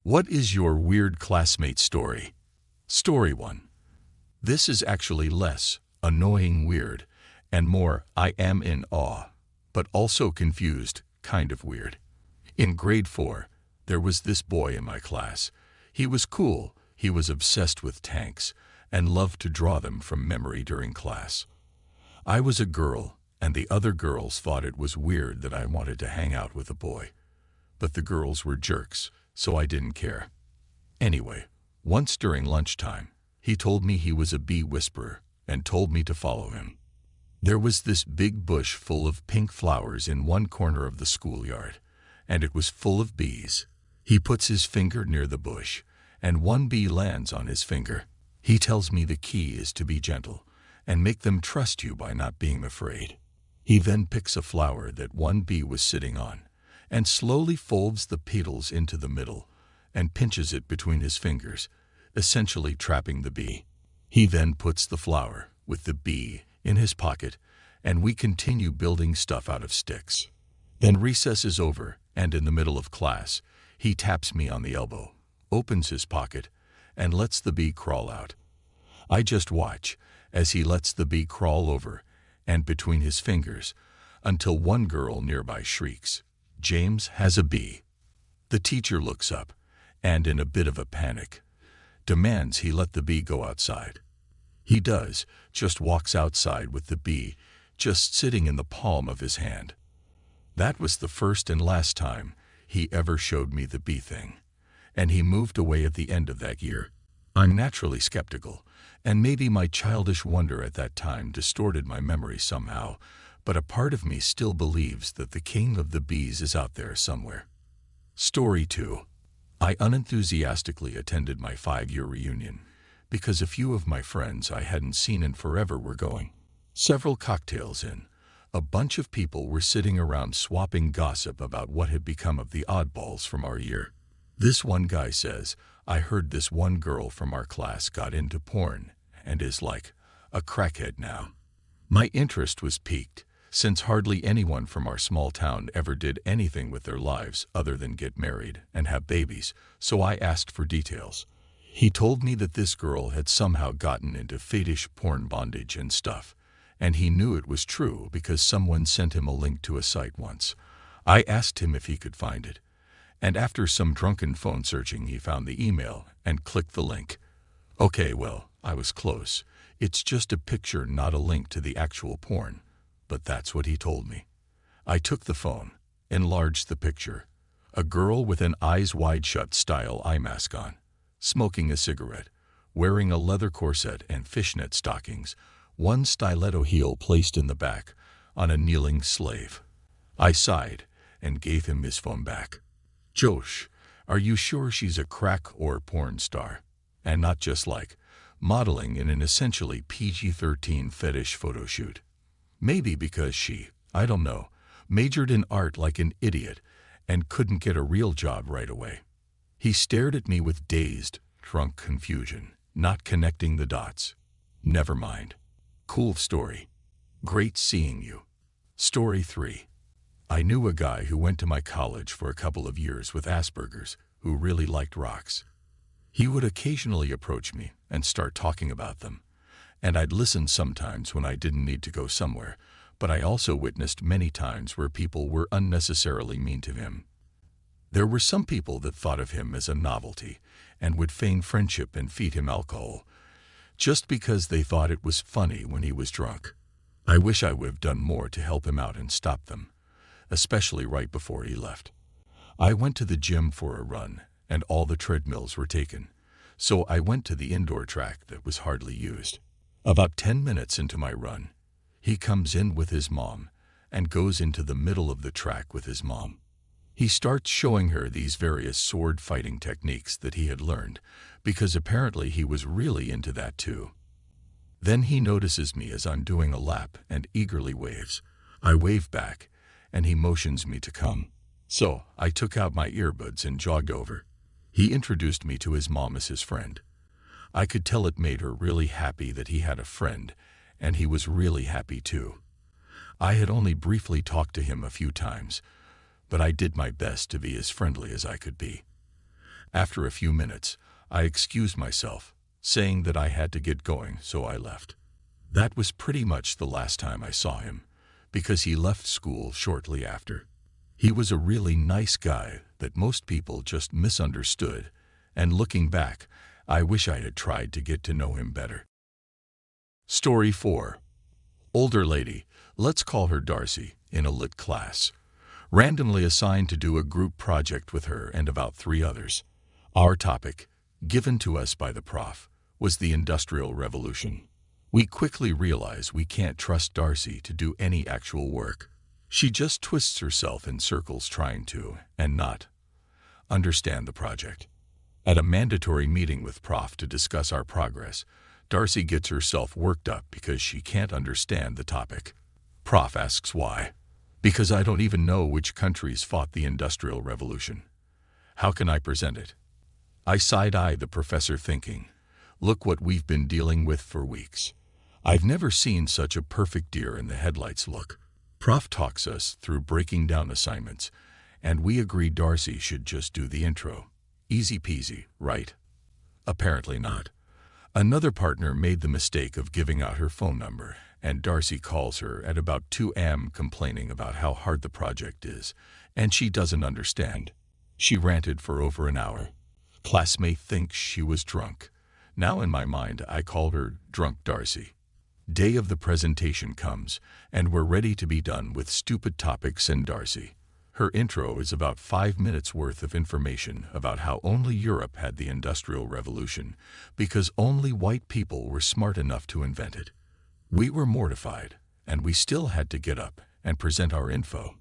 What is your weird classmate story? Story 1. This is actually less annoying weird and more I am in awe, but also confused, kind of weird. In grade 4, there was this boy in my class. He was cool, he was obsessed with tanks, and loved to draw them from memory during class. I was a girl, and the other girls thought it was weird that I wanted to hang out with a boy. But the girls were jerks, so I didn't care. Anyway, once during lunchtime, he told me he was a bee whisperer and told me to follow him. There was this big bush full of pink flowers in one corner of the schoolyard, and it was full of bees. He puts his finger near the bush, and one bee lands on his finger. He tells me the key is to be gentle and make them trust you by not being afraid. He then picks a flower that one bee was sitting on and slowly folds the petals into the middle and pinches it between his fingers, essentially trapping the bee. He then puts the flower with the bee in his pocket, and we continue building stuff out of sticks. Then recess is over, and in the middle of class, he taps me on the elbow, opens his pocket, and lets the bee crawl out. I just watch as he lets the bee crawl over and between his fingers until one girl nearby shrieks, "James has a bee." The teacher looks up and, in a bit of a panic, demands he let the bee go outside. He does, just walks outside with the bee just sitting in the palm of his hand. That was the first and last time he ever showed me the bee thing, and he moved away at the end of that year. I'm naturally skeptical, and maybe my childish wonder at that time distorted my memory somehow, but a part of me still believes that the king of the bees is out there somewhere. Story 2. I unenthusiastically attended my 5-year reunion because a few of my friends I hadn't seen in forever were going. Several cocktails in, a bunch of people were sitting around swapping gossip about what had become of the oddballs from our year. This one guy says, "I heard this one girl from our class got into porn and is like a crackhead now." My interest was piqued, since hardly anyone from our small town ever did anything with their lives other than get married and have babies, so I asked for details. He told me that this girl had somehow gotten into fetish porn bondage and stuff, and he knew it was true because someone sent him a link to a site once. I asked him if he could find it, and after some drunken phone searching he found the email and clicked the link. Okay, well, I was close. It's just a picture, not a link to the actual porn. But that's what he told me. I took the phone, enlarged the picture. A girl with an eyes wide shut style eye mask on, smoking a cigarette, wearing a leather corset and fishnet stockings, one stiletto heel placed in the back, on a kneeling slave. I sighed and gave him his phone back. "Josh, are you sure she's a crack or porn star? And not just like modeling in an essentially PG-13 fetish photo shoot? Maybe because she, I don't know, majored in art like an idiot and couldn't get a real job right away." He stared at me with dazed, drunk confusion, not connecting the dots. Never mind. Cool story. Great seeing you. Story 3. I knew a guy who went to my college for a couple of years with Asperger's who really liked rocks. He would occasionally approach me and start talking about them, and I'd listen sometimes when I didn't need to go somewhere, but I also witnessed many times where people were unnecessarily mean to him. There were some people that thought of him as a novelty and would feign friendship and feed him alcohol, just because they thought it was funny when he was drunk. I wish I would have done more to help him out and stop them, especially right before he left. I went to the gym for a run, and all the treadmills were taken, so I went to the indoor track that was hardly used. About 10 minutes into my run, he comes in with his mom and goes into the middle of the track with his mom. He starts showing her these various sword fighting techniques that he had learned, because apparently he was really into that too. Then he notices me as I'm doing a lap and eagerly waves. I wave back, and he motions me to come. So I took out my earbuds and jogged over. He introduced me to his mom as his friend. I could tell it made her really happy that he had a friend, and he was really happy too. I had only briefly talked to him a few times, but I did my best to be as friendly as I could be. After a few minutes, I excused myself, saying that I had to get going, so I left. That was pretty much the last time I saw him, because he left school shortly after. He was a really nice guy that most people just misunderstood, and looking back, I wish I had tried to get to know him better. Story 4. Older lady, let's call her Darcy, in a lit class. Randomly assigned to do a group project with her and about 3 others. Our topic, given to us by the prof, was the Industrial Revolution. We quickly realize we can't trust Darcy to do any actual work. She just twists herself in circles trying to, and not, understand the project. At a mandatory meeting with Prof to discuss our progress, Darcy gets herself worked up because she can't understand the topic. Prof asks why. Because I don't even know which countries fought the Industrial Revolution. How can I present it? I side-eye the professor thinking, look what we've been dealing with for weeks. I've never seen such a perfect deer in the headlights look. Prof talks us through breaking down assignments, and we agree Darcy should just do the intro. Easy peasy, right? Apparently not. Another partner made the mistake of giving out her phone number, and Darcy calls her at about 2 a.m. complaining about how hard the project is, and she doesn't understand. She ranted for over an hour. Classmate thinks she was drunk. Now in my mind, I call her Drunk Darcy. Day of the presentation comes, and we're ready to be done with stupid topics and Darcy. Her intro is about 5 minutes worth of information about how only Europe had the Industrial Revolution, because only white people were smart enough to invent it. We were mortified, and we still had to get up and present our info.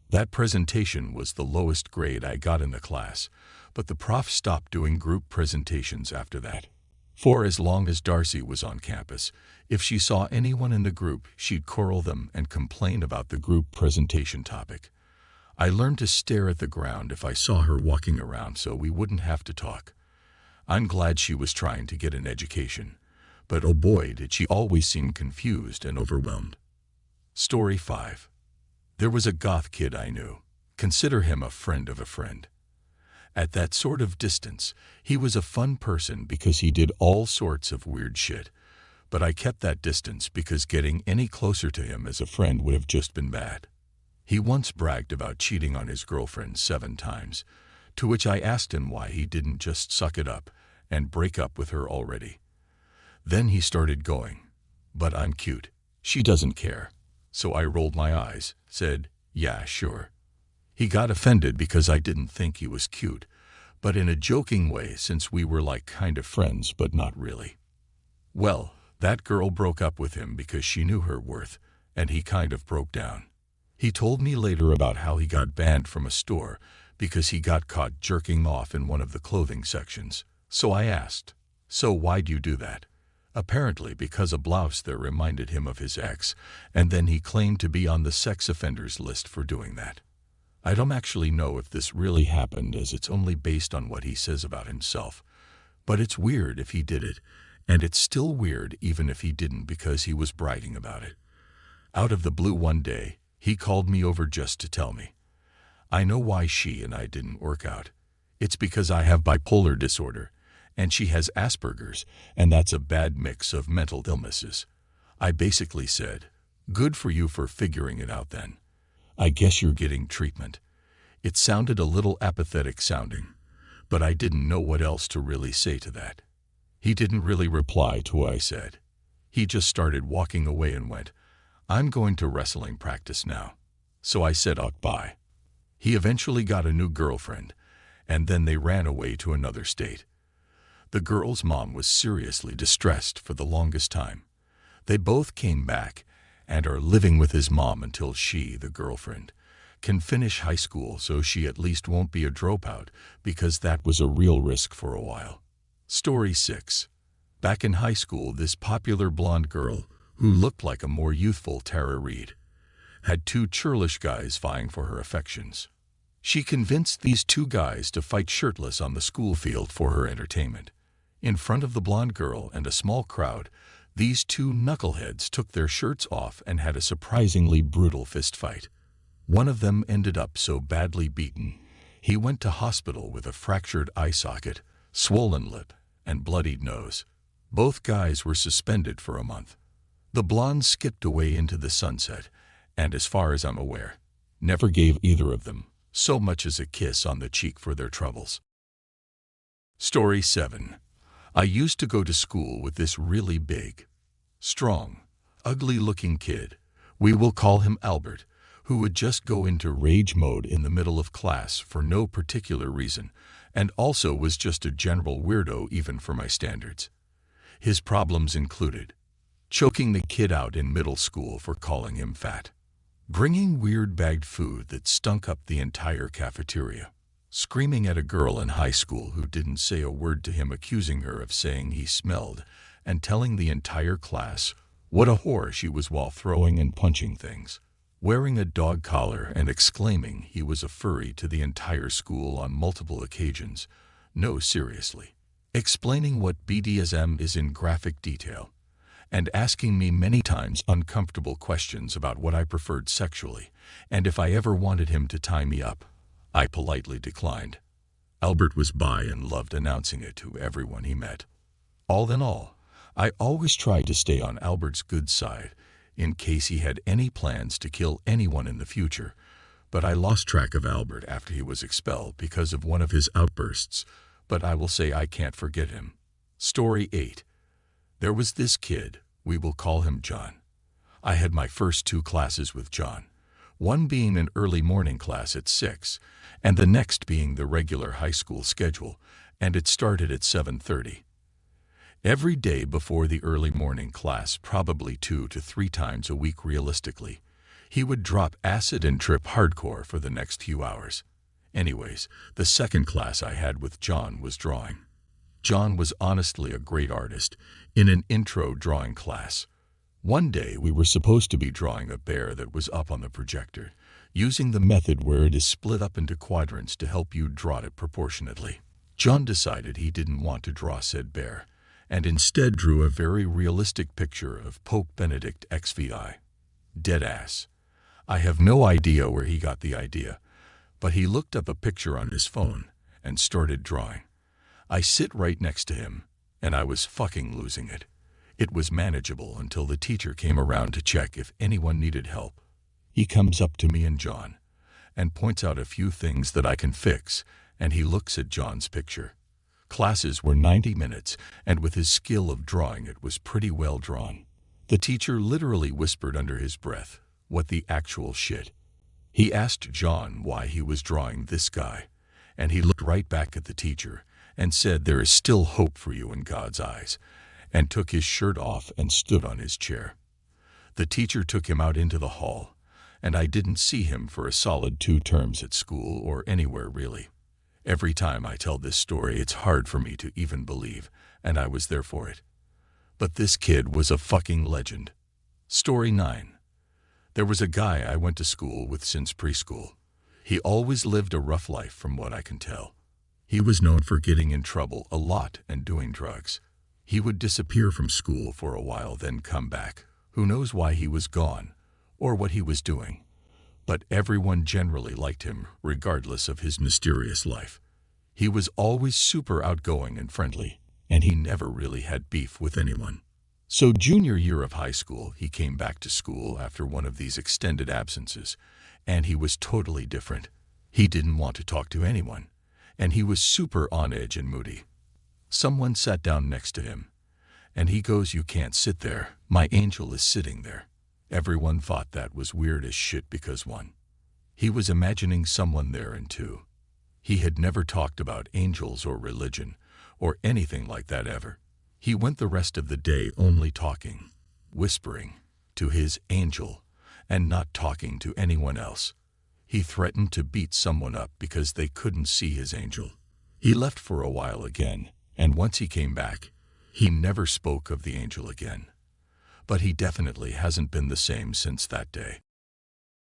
That presentation was the lowest grade I got in the class, but the prof stopped doing group presentations after that. For as long as Darcy was on campus, if she saw anyone in the group, she'd corral them and complain about the group presentation topic. I learned to stare at the ground if I saw her walking around so we wouldn't have to talk. I'm glad she was trying to get an education, but oh boy did she always seem confused and overwhelmed. Story 5. There was a goth kid I knew. Consider him a friend of a friend. At that sort of distance, he was a fun person because he did all sorts of weird shit. But I kept that distance because getting any closer to him as a friend would have just been bad. He once bragged about cheating on his girlfriend 7 times, to which I asked him why he didn't just suck it up and break up with her already. Then he started going, "But I'm cute. She doesn't care." So I rolled my eyes, said, "Yeah, sure." He got offended because I didn't think he was cute, but in a joking way since we were like kind of friends but not really. Well, that girl broke up with him because she knew her worth, and he kind of broke down. He told me later about how he got banned from a store because he got caught jerking off in one of the clothing sections. So I asked, "So why'd you do that?" Apparently because a blouse there reminded him of his ex, and then he claimed to be on the sex offenders list for doing that. I don't actually know if this really happened as it's only based on what he says about himself, but it's weird if he did it, and it's still weird even if he didn't because he was bragging about it. Out of the blue one day, he called me over just to tell me. I know why she and I didn't work out. It's because I have bipolar disorder, and she has Asperger's, and that's a bad mix of mental illnesses. I basically said, "Good for you for figuring it out then. I guess you're getting treatment." It sounded a little apathetic sounding, but I didn't know what else to really say to that. He didn't really reply to what I said. He just started walking away and went, "I'm going to wrestling practice now." So I said, bye. He eventually got a new girlfriend, and then they ran away to another state. The girl's mom was seriously distressed for the longest time. They both came back and are living with his mom until she, the girlfriend, can finish high school so she at least won't be a dropout, because that was a real risk for a while. Story 6. Back in high school, this popular blonde girl, who looked like a more youthful Tara Reid, had 2 churlish guys vying for her affections. She convinced these 2 guys to fight shirtless on the school field for her entertainment. In front of the blonde girl and a small crowd, these 2 knuckleheads took their shirts off and had a surprisingly brutal fist fight. One of them ended up so badly beaten, He went to hospital with a fractured eye socket, swollen lip, and bloodied nose. Both guys were suspended for a month. The blonde skipped away into the sunset, and as far as I'm aware, never gave either of them so much as a kiss on the cheek for their troubles. Story 7. I used to go to school with this really big, strong, ugly-looking kid, we will call him Albert, who would just go into rage mode in the middle of class for no particular reason, and also was just a general weirdo even for my standards. His problems included choking the kid out in middle school for calling him fat, bringing weird bagged food that stunk up the entire cafeteria, screaming at a girl in high school who didn't say a word to him, accusing her of saying he smelled, and telling the entire class what a whore she was while throwing and punching things, wearing a dog collar and exclaiming he was a furry to the entire school on multiple occasions. No, seriously. Explaining what BDSM is in graphic detail, and asking me many times uncomfortable questions about what I preferred sexually, and if I ever wanted him to tie me up. I politely declined. Albert was bi and loved announcing it to everyone he met. All in all, I always tried to stay on Albert's good side, in case he had any plans to kill anyone in the future, but I lost track of Albert after he was expelled because of one of his outbursts, but I will say I can't forget him. Story 8. There was this kid, we will call him John. I had my first 2 classes with John, one being an early morning class at 6, and the next being the regular high school schedule, and it started at 7:30. Every day before the early morning class, probably 2 to 3 times a week realistically, he would drop acid and trip hardcore for the next few hours. Anyways, the second class I had with John was drawing. John was honestly a great artist in an intro drawing class. One day we were supposed to be drawing a bear that was up on the projector, using the method where it is split up into quadrants to help you draw it proportionately. John decided he didn't want to draw said bear, and instead drew a very realistic picture of Pope Benedict XVI. Deadass. I have no idea where he got the idea, but he looked up a picture on his phone and started drawing. I sit right next to him, and I was fucking losing it. It was manageable until the teacher came around to check if anyone needed help. He comes up to me and John, and points out a few things that I can fix, and he looks at John's picture. Classes were 90 minutes, and with his skill of drawing it was pretty well drawn. The teacher literally whispered under his breath, "What the actual shit?" He asked John why he was drawing this guy, and he looked right back at the teacher and said, "There is still hope for you in God's eyes," and took his shirt off and stood on his chair. The teacher took him out into the hall, and I didn't see him for a solid 2 terms at school or anywhere really. Every time I tell this story, it's hard for me to even believe, and I was there for it. But this kid was a fucking legend. Story 9. There was a guy I went to school with since preschool. He always lived a rough life from what I can tell. He was known for getting in trouble a lot and doing drugs. He would disappear from school for a while, then come back. Who knows why he was gone or what he was doing? But everyone generally liked him, regardless of his mysterious life. He was always super outgoing and friendly, and he never really had beef with anyone. So junior year of high school, he came back to school after one of these extended absences, and he was totally different. He didn't want to talk to anyone, and he was super on edge and moody. Someone sat down next to him, and he goes, "You can't sit there, my angel is sitting there." Everyone thought that was weird as shit because 1, he was imagining someone there, and 2, he had never talked about angels or religion or anything like that ever. He went the rest of the day only talking, whispering, to his angel and not talking to anyone else. He threatened to beat someone up because they couldn't see his angel. He left for a while again, and once he came back, he never spoke of the angel again. But he definitely hasn't been the same since that day.